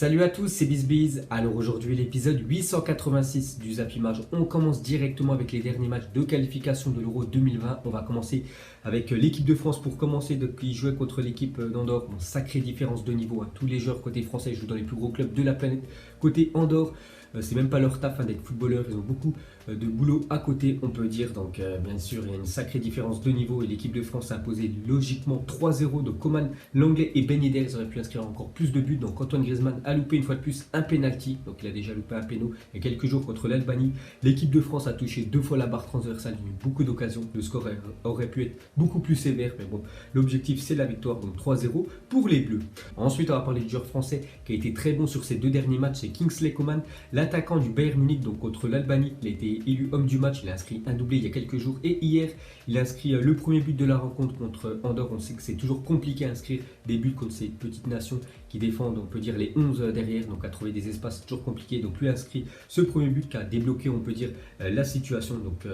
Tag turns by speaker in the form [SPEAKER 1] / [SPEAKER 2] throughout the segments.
[SPEAKER 1] Salut à tous, c'est BizBiz. Alors aujourd'hui l'épisode 886 du Zap Image. On commence directement avec les derniers matchs de qualification de l'Euro 2020. On va commencer avec l'équipe de France pour commencer, qui jouait contre l'équipe d'Andorre. Bon, sacrée différence de niveau, hein. Tous les joueurs côté français jouent dans les plus gros clubs de la planète. Côté Andorre, c'est même pas leur taf d'être footballeur, ils ont beaucoup de boulot à côté, on peut dire. Donc bien sûr, il y a une sacrée différence de niveau et l'équipe de France a imposé logiquement 3-0. Donc Coman, Lenglet et Ben Yedder, ils auraient pu inscrire encore plus de buts. Donc Antoine Griezmann a loupé une fois de plus un penalty, donc il a déjà loupé un péno il y a quelques jours contre l'Albanie. L'équipe de France a touché 2 fois la barre transversale, il y a eu beaucoup d'occasions. Le score aurait pu être beaucoup plus sévère, mais bon, l'objectif c'est la victoire, donc 3-0 pour les Bleus. Ensuite, on va parler du joueur français qui a été très bon sur ces 2 derniers matchs, c'est Kingsley Coman, l'attaquant du Bayern Munich, donc contre l'Albanie. Il a été élu homme du match, il a inscrit un doublé il y a quelques jours et hier il a inscrit le premier but de la rencontre contre Andorre. On sait que c'est toujours compliqué à inscrire des buts contre ces petites nations qui défendent, on peut dire, les 11 derrière, donc à trouver des espaces c'est toujours compliqué. Donc lui a inscrit ce premier but qui a débloqué, on peut dire, la situation. Donc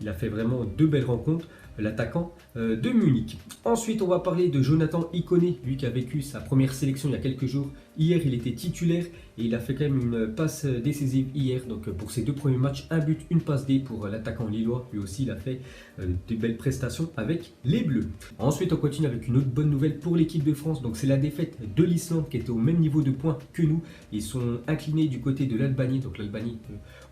[SPEAKER 1] il a fait vraiment 2 belles rencontres, l'attaquant de Munich. Ensuite, on va parler de Jonathan Ikoné, lui qui a vécu sa première sélection il y a quelques jours. Hier, il était titulaire et il a fait quand même une passe décisive hier. Donc pour ses 2 premiers matchs, un but, une passe D pour l'attaquant lillois. Lui aussi, il a fait de belles prestations avec les Bleus. Ensuite, on continue avec une autre bonne nouvelle pour l'équipe de France. Donc c'est la défaite de l'Islande qui était au même niveau de points que nous. Ils sont inclinés du côté de l'Albanie. Donc l'Albanie,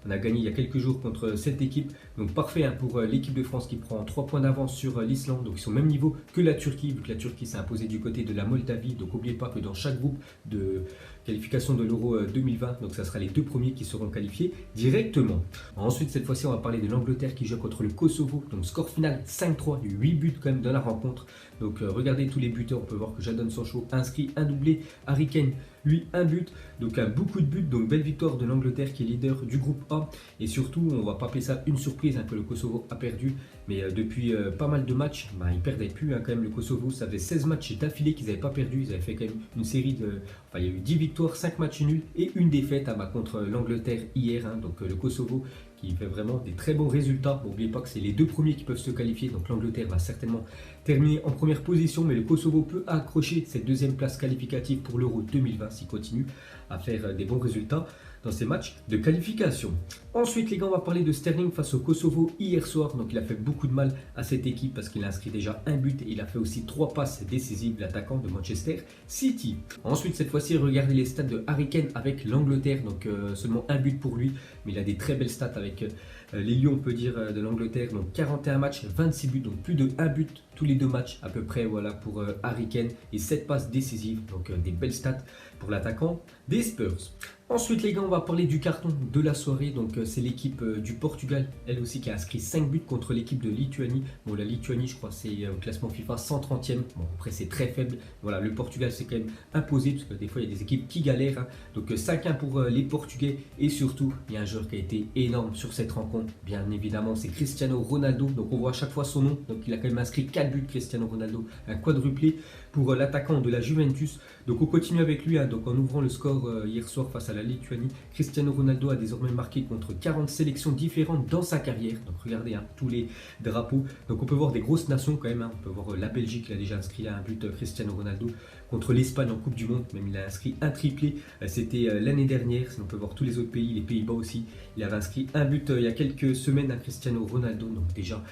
[SPEAKER 1] on a gagné il y a quelques jours contre cette équipe. Donc parfait, hein, pour l'équipe de France qui prend 3 points d'avance sur l'Islande. Donc ils sont au même niveau que la Turquie, vu que la Turquie s'est imposée du côté de la Moldavie. Donc n'oubliez pas que dans chaque groupe de qualification de l'Euro 2020, donc ça sera les 2 premiers qui seront qualifiés directement. Ensuite, cette fois-ci, on va parler de l'Angleterre qui joue contre le Kosovo. Donc score final 5-3, 8 buts quand même dans la rencontre. Donc regardez tous les buteurs, on peut voir que Jadon Sancho inscrit un doublé, Harry Kane lui un but, donc beaucoup de buts. Donc belle victoire de l'Angleterre qui est leader du groupe A. Et surtout, on va pas appeler ça une surprise, hein, que le Kosovo a perdu, mais depuis pas mal de matchs, ils perdaient plus, hein, quand même. Le Kosovo, ça fait 16 matchs d'affilée qu'ils n'avaient pas perdu. Ils avaient fait quand même une série de... Enfin, il y a eu 10 victoires, 5 matchs nuls et une défaite contre l'Angleterre hier, hein. Donc le Kosovo qui fait vraiment des très bons résultats. N'oubliez pas que c'est les 2 premiers qui peuvent se qualifier, donc l'Angleterre va certainement terminer en première position, mais le Kosovo peut accrocher cette 2e place qualificative pour l'Euro 2020 s'il continue à faire des bons résultats dans ces matchs de qualification. Ensuite, les gars, on va parler de Sterling face au Kosovo hier soir. Donc il a fait beaucoup de mal à cette équipe parce qu'il a inscrit déjà un but et il a fait aussi 3 passes décisives, l'attaquant de Manchester City. Ensuite, cette fois-ci, regardez les stats de Harry Kane avec l'Angleterre. Donc seulement un but pour lui, mais il a des très belles stats avec les Lions, on peut dire, de l'Angleterre. Donc 41 matchs, 26 buts, donc plus de 1 but tous les 2 matchs à peu près, voilà, pour Harry Kane, et 7 passes décisives. Donc des belles stats pour l'attaquant des Spurs. Ensuite, les gars, on va parler du carton de la soirée. Donc c'est l'équipe du Portugal, elle aussi, qui a inscrit 5 buts contre l'équipe de Lituanie. Bon, la Lituanie, je crois, c'est au classement FIFA 130e. Bon, après, c'est très faible. Voilà, le Portugal s'est quand même imposé, parce que des fois, il y a des équipes qui galèrent, hein. Donc 5-1 pour les Portugais. Et surtout, il y a un joueur qui a été énorme sur cette rencontre. Bien évidemment, c'est Cristiano Ronaldo. Donc on voit à chaque fois son nom. Donc il a quand même inscrit 4 buts, Cristiano Ronaldo. Un quadruplé pour l'attaquant de la Juventus. Donc on continue avec lui, hein. Donc en ouvrant le score hier soir face à la Lituanie, Cristiano Ronaldo a désormais marqué contre 40 sélections différentes dans sa carrière. Donc regardez, hein, tous les drapeaux. Donc on peut voir des grosses nations quand même, hein. On peut voir la Belgique, il a déjà inscrit un but, Cristiano Ronaldo, contre l'Espagne en Coupe du Monde. Même il a inscrit un triplé, c'était l'année dernière. Sinon on peut voir tous les autres pays, les Pays-Bas aussi. Il avait inscrit un but il y a quelques semaines à Cristiano Ronaldo. Donc déjà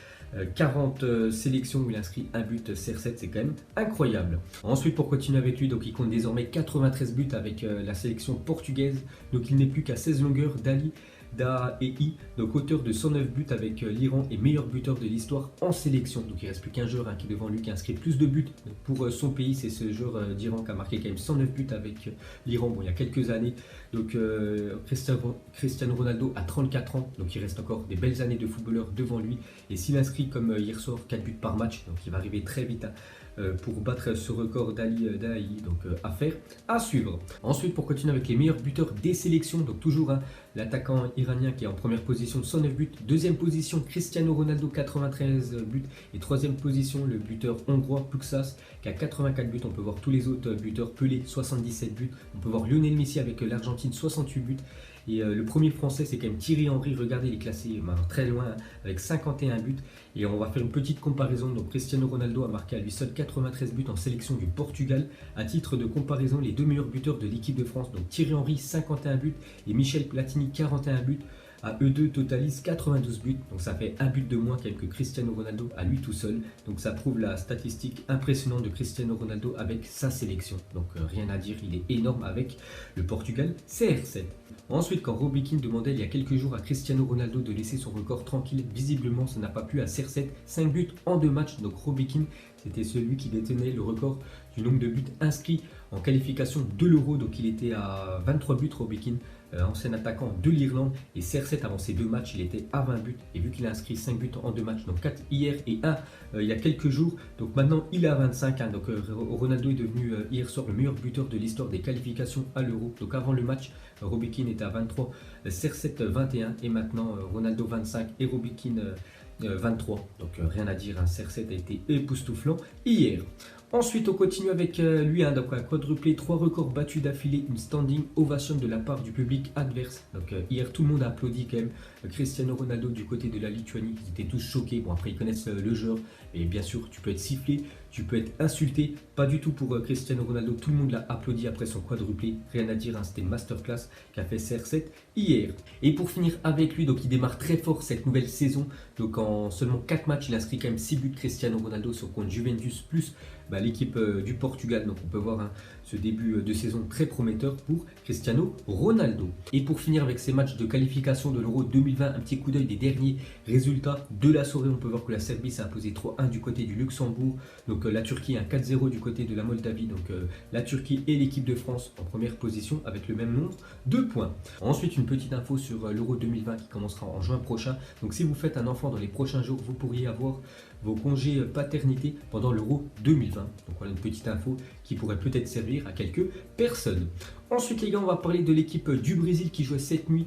[SPEAKER 1] 40 sélections où il a inscrit un but, CR7, c'est quand même incroyable. Ensuite, pour continuer avec lui, donc il compte désormais 93 buts avec la sélection portugaise. Donc il n'est plus qu'à 16 longueurs d'Ali Daei, donc auteur de 109 buts avec l'Iran et meilleur buteur de l'histoire en sélection. Donc il ne reste plus qu'un joueur, hein, qui est devant lui, qui a inscrit plus de buts pour son pays. C'est ce joueur d'Iran qui a marqué quand même 109 buts avec l'Iran, bon, il y a quelques années. Donc Cristiano Ronaldo a 34 ans, donc il reste encore des belles années de footballeur devant lui. Et s'il inscrit comme hier soir 4 buts par match, donc il va arriver très vite pour battre ce record d'Ali Daei. Donc affaire à suivre. Ensuite, pour continuer avec les meilleurs buteurs des sélections, donc toujours, hein, l'attaquant iranien qui est en première position, 109 buts. Deuxième position, Cristiano Ronaldo, 93 buts. Et troisième position, le buteur hongrois Puksas qui a 84 buts. On peut voir tous les autres buteurs. Pelé, 77 buts. On peut voir Lionel Messi avec l'Argentine, 68 buts. Et le premier français, c'est quand même Thierry Henry. Regardez, il est classé très loin avec 51 buts. Et on va faire une petite comparaison. Donc Cristiano Ronaldo a marqué à lui seul 93 buts en sélection du Portugal. À titre de comparaison, les deux meilleurs buteurs de l'équipe de France, donc Thierry Henry 51 buts et Michel Platini 41 buts. À eux deux totalisent 92 buts, donc ça fait un but de moins quand même que Cristiano Ronaldo à lui tout seul. Donc ça prouve la statistique impressionnante de Cristiano Ronaldo avec sa sélection. Donc rien à dire, il est énorme avec le Portugal CR7. Ensuite, quand Robbie Keane demandait il y a quelques jours à Cristiano Ronaldo de laisser son record tranquille, visiblement ça n'a pas pu à CR7, 5 buts en 2 matchs. Donc Robbie Keane, c'était celui qui détenait le record du nombre de buts inscrits en qualification de l'Euro. Donc il était à 23 buts, Robbie Keane, ancien attaquant de l'Irlande. Et CR7, avant ces 2 matchs, il était à 20 buts. Et vu qu'il a inscrit 5 buts en 2 matchs, donc 4 hier et 1 il y a quelques jours, donc maintenant il est à 25. Donc Ronaldo est devenu hier soir le meilleur buteur de l'histoire des qualifications à l'Euro. Donc avant le match, Robbie Keane était à 23, CR7 21 et maintenant Ronaldo 25 et Robbie Keane 23. Donc rien à dire, CR7 a été époustouflant hier. Ensuite, on continue avec lui, donc un quadruplé, 3 records battus d'affilée, une standing ovation de la part du public adverse. Donc hier, tout le monde a applaudi quand même Cristiano Ronaldo du côté de la Lituanie. Ils étaient tous choqués. Bon, après, ils connaissent le joueur. Et bien sûr, tu peux être sifflé, tu peux être insulté. Pas du tout pour Cristiano Ronaldo. Tout le monde l'a applaudi après son quadruplé. Rien à dire, c'était une masterclass qu'a fait CR7 hier. Et pour finir avec lui, donc il démarre très fort cette nouvelle saison. Donc en seulement 4 matchs, il inscrit quand même 6 buts Cristiano Ronaldo sur compte Juventus plus l'équipe du Portugal. Donc on peut voir ce début de saison très prometteur pour Cristiano Ronaldo. Et pour finir avec ces matchs de qualification de l'Euro 2020, un petit coup d'œil des derniers résultats de la soirée. On peut voir que la Serbie s'est imposée 3-1 du côté du Luxembourg. Donc la Turquie 4-0 du côté de la Moldavie. Donc la Turquie et l'équipe de France en première position avec le même nombre de points. Ensuite, une petite info sur l'Euro 2020 qui commencera en juin prochain. Donc si vous faites un enfant dans les prochains jours, vous pourriez avoir vos congés paternité pendant l'Euro 2020. Donc voilà une petite info qui pourrait peut-être servir à quelques personnes. Ensuite les gars, on va parler de l'équipe du Brésil qui jouait cette nuit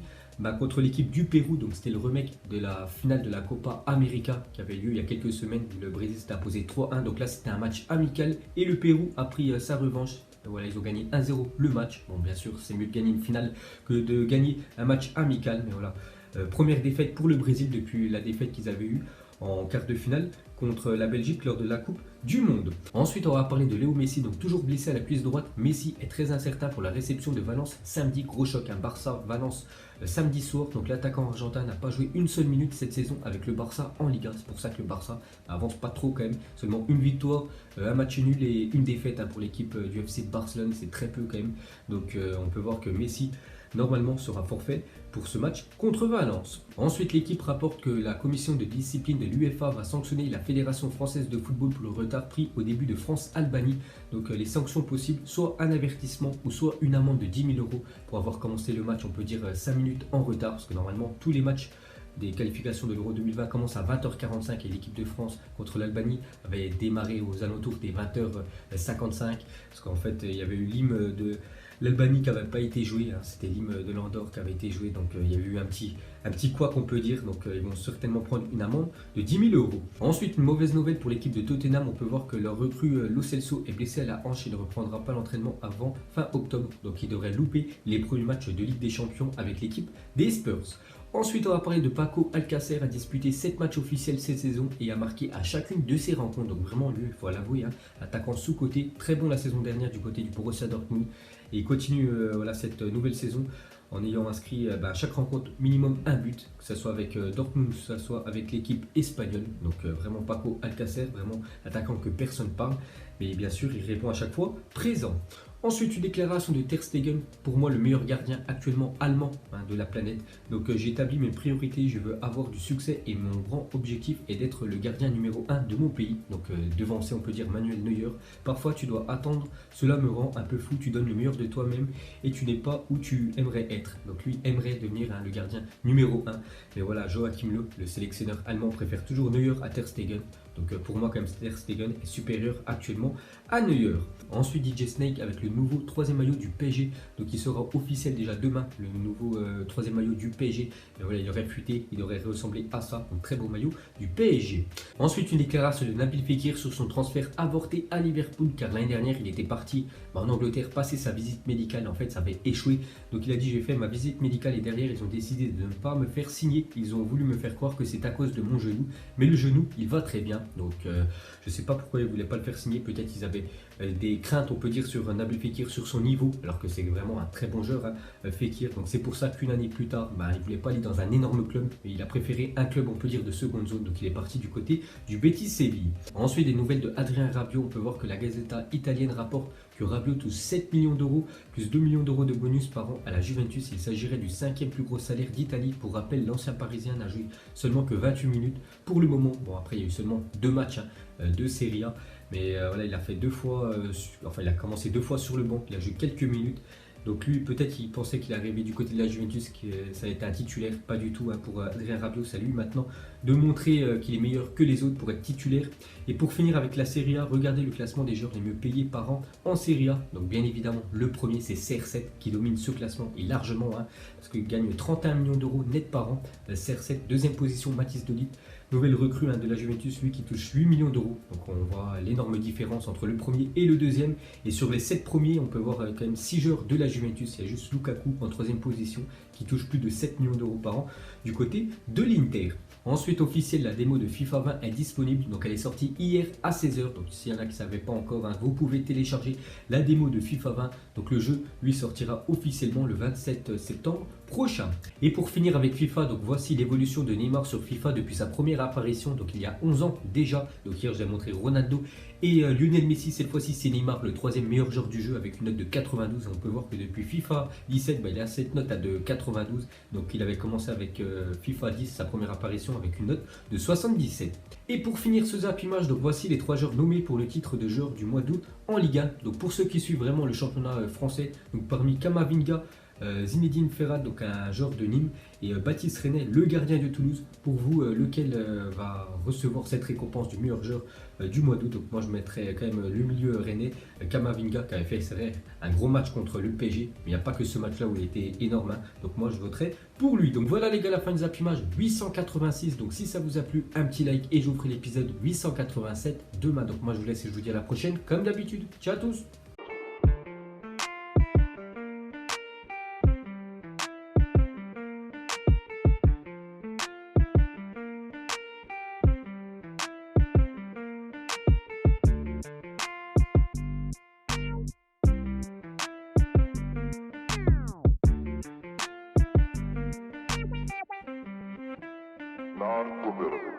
[SPEAKER 1] contre l'équipe du Pérou. Donc c'était le remake de la finale de la Copa América qui avait lieu il y a quelques semaines. Le Brésil s'est imposé 3-1. Donc là c'était un match amical et le Pérou a pris sa revanche. Voilà, ils ont gagné 1-0 le match. Bon, bien sûr, c'est mieux de gagner une finale que de gagner un match amical. Mais voilà, première défaite pour le Brésil depuis la défaite qu'ils avaient eue en quart de finale contre la Belgique lors de la Coupe du Monde. Ensuite, on va parler de Léo Messi, donc toujours blessé à la cuisse droite. Messi est très incertain pour la réception de Valence samedi. Gros choc, un Barça-Valence samedi soir. Donc l'attaquant argentin n'a pas joué une seule minute cette saison avec le Barça en Ligue 1. C'est pour ça que le Barça avance pas trop quand même. Seulement une victoire, un match nul et une défaite pour l'équipe du FC Barcelone. C'est très peu quand même. Donc on peut voir que Messi normalement sera forfait pour ce match contre Valence. Ensuite, l'équipe rapporte que la commission de discipline de l'UEFA va sanctionner la Fédération française de football pour le retard pris au début de France-Albanie. Donc les sanctions possibles, soit un avertissement ou soit une amende de 10 000 € pour avoir commencé le match, on peut dire 5 minutes en retard, parce que normalement tous les matchs des qualifications de l'Euro 2020 commencent à 20h45 et l'équipe de France contre l'Albanie avait démarré aux alentours des 20h55, parce qu'en fait il y avait eu l'hymne de l'Albanie qui n'avait pas été joué, c'était l'hymne de l'Andorre qui avait été joué, donc il y a eu un petit quoi qu'on peut dire, donc ils vont certainement prendre une amende de 10 000 €. Ensuite, une mauvaise nouvelle pour l'équipe de Tottenham, on peut voir que leur recrue Lo Celso est blessé à la hanche et ne reprendra pas l'entraînement avant fin octobre, donc il devrait louper les premiers matchs de Ligue des Champions avec l'équipe des Spurs. Ensuite, on va parler de Paco Alcácer, a disputé 7 matchs officiels cette saison et a marqué à chacune de ses rencontres. Donc vraiment, lui, il faut l'avouer, attaquant sous-côté, très bon la saison dernière du côté du Borussia Dortmund. Et il continue cette nouvelle saison en ayant inscrit à chaque rencontre minimum un but, que ce soit avec Dortmund, que ce soit avec l'équipe espagnole. Donc vraiment Paco Alcácer, vraiment attaquant que personne parle. Mais bien sûr, il répond à chaque fois présent. Ensuite, une déclaration de Ter Stegen, pour moi le meilleur gardien actuellement allemand de la planète. Donc j'ai établi mes priorités, je veux avoir du succès et mon grand objectif est d'être le gardien numéro 1 de mon pays. Donc devancer, on peut dire Manuel Neuer. Parfois tu dois attendre, cela me rend un peu fou, tu donnes le meilleur de toi-même et tu n'es pas où tu aimerais être. Donc lui aimerait devenir le gardien numéro 1. Mais voilà, Joachim Löw, le sélectionneur allemand, préfère toujours Neuer à Ter Stegen. Donc pour moi, quand même, Ter Stegen est supérieur actuellement à Neuer. Ensuite, DJ Snake avec le nouveau troisième maillot du PSG, donc il sera officiel déjà demain, le nouveau troisième maillot du PSG. Et voilà, il aurait fuité, il aurait ressemblé à ça, un très beau maillot du PSG. Ensuite, une déclaration de Nabil Fekir sur son transfert avorté à Liverpool, car l'année dernière, il était parti en Angleterre passer sa visite médicale. En fait, ça avait échoué, donc il a dit j'ai fait ma visite médicale et derrière, ils ont décidé de ne pas me faire signer. Ils ont voulu me faire croire que c'est à cause de mon genou, mais le genou, il va très bien. Donc, je ne sais pas pourquoi ils ne voulaient pas le faire signer. Peut-être qu'ils avaient des craintes, on peut dire, sur Nabil Fekir, sur son niveau, alors que c'est vraiment un très bon joueur, hein, Fekir. Donc c'est pour ça qu'une année plus tard, il ne voulait pas aller dans un énorme club, et il a préféré un club, on peut dire, de seconde zone. Donc il est parti du côté du Betis Séville. Ensuite, des nouvelles de Adrien Rabiot. On peut voir que la Gazzetta italienne rapporte que Rabiot touche 7 millions d'euros, plus 2 millions d'euros de bonus par an à la Juventus. Il s'agirait du 5e plus gros salaire d'Italie. Pour rappel, l'ancien parisien n'a joué seulement que 28 minutes pour le moment. Bon, après, il y a eu seulement 2 matchs de Serie A. Mais voilà, il a fait il a commencé 2 fois sur le banc, il a joué quelques minutes. Donc lui, peut-être il pensait qu'il arrivait du côté de la Juventus, que ça allait être un titulaire, pas du tout, hein, pour Adrien Rabiot. C'est à lui maintenant de montrer qu'il est meilleur que les autres pour être titulaire. Et pour finir avec la Serie A, regardez le classement des joueurs les mieux payés par an en Serie A. Donc bien évidemment, le premier c'est CR7 qui domine ce classement et largement, hein, parce qu'il gagne 31 millions d'euros net par an. CR7, deuxième position, Mathis de Ligt. Nouvelle recrue de la Juventus, lui qui touche 8 millions d'euros. Donc on voit l'énorme différence entre le premier et le deuxième. Et sur les 7 premiers, on peut voir quand même 6 joueurs de la Juventus. Il y a juste Lukaku en troisième position qui touche plus de 7 millions d'euros par an du côté de l'Inter. Ensuite, officiel, la démo de FIFA 20 est disponible. Donc elle est sortie hier à 16h. Donc s'il y en a qui ne savaient pas encore, hein, vous pouvez télécharger la démo de FIFA 20. Donc le jeu, lui, sortira officiellement le 27 septembre prochain. Et pour finir avec FIFA, donc voici l'évolution de Neymar sur FIFA depuis sa première apparition, donc il y a 11 ans déjà. Donc hier, je vous ai montré Ronaldo et Lionel Messi. Cette fois-ci, c'est Neymar, le troisième meilleur joueur du jeu avec une note de 92. Et on peut voir que depuis FIFA 17, il a cette note de 92. Donc il avait commencé avec FIFA 10, sa première apparition, avec une note de 77. Et pour finir ce Zap Image, donc voici les 3 joueurs nommés pour le titre de joueur du mois d'août en Ligue 1. Donc pour ceux qui suivent vraiment le championnat français, donc parmi Kamavinga, Zinedine Ferrat, donc un joueur de Nîmes, et Baptiste René, le gardien de Toulouse. Pour vous, lequel va recevoir cette récompense du meilleur joueur du mois d'août? Donc moi je mettrais quand même le milieu René, Kamavinga qui avait fait c'est vrai, un gros match contre le PSG, mais il n'y a pas que ce match là où il était énorme, hein. Donc moi je voterai pour lui. Donc voilà les gars, la fin de Zap Image 886. Donc si ça vous a plu, un petit like et je vous ferai l'épisode 887 demain. Donc moi je vous laisse et je vous dis à la prochaine comme d'habitude. Ciao à tous.
[SPEAKER 2] Non-formidable.